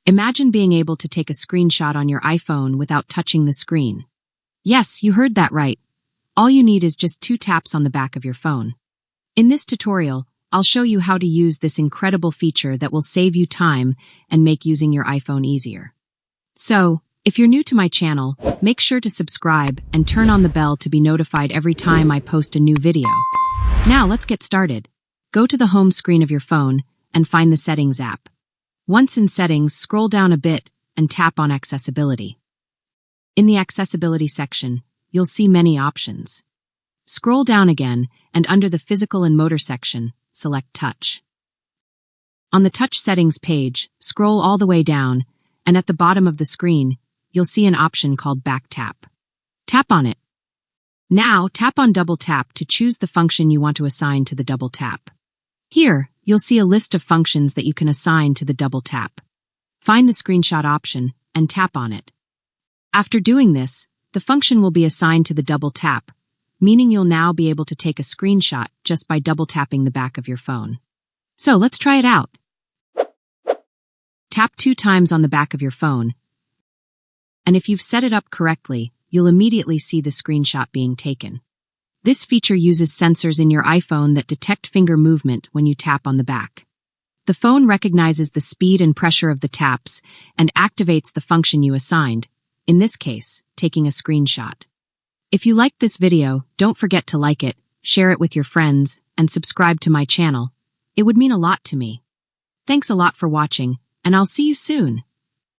Imagine being able to take a screenshot on your iPhone without touching the screen. Yes, you heard that right. All you need is just 2 taps on the back of your phone. In this tutorial, I'll show you how to use this incredible feature that will save you time and make using your iPhone easier. So, if you're new to my channel, make sure to subscribe and turn on the bell to be notified every time I post a new video. Now let's get started. Go to the home screen of your phone and find the Settings app. Once in Settings, scroll down a bit and tap on Accessibility. In the Accessibility section, you'll see many options. Scroll down again, and under the Physical and Motor section, select Touch. On the Touch Settings page, scroll all the way down, and at the bottom of the screen, you'll see an option called Back Tap. Tap on it. Now, tap on Double Tap to choose the function you want to assign to the double tap. Here, you'll see a list of functions that you can assign to the double tap. Find the screenshot option and tap on it. After doing this, the function will be assigned to the double tap, meaning you'll now be able to take a screenshot just by double tapping the back of your phone. So let's try it out. Tap 2 times on the back of your phone, and if you've set it up correctly, you'll immediately see the screenshot being taken. This feature uses sensors in your iPhone that detect finger movement when you tap on the back. The phone recognizes the speed and pressure of the taps and activates the function you assigned, in this case, taking a screenshot. If you liked this video, don't forget to like it, share it with your friends, and subscribe to my channel. It would mean a lot to me. Thanks a lot for watching, and I'll see you soon.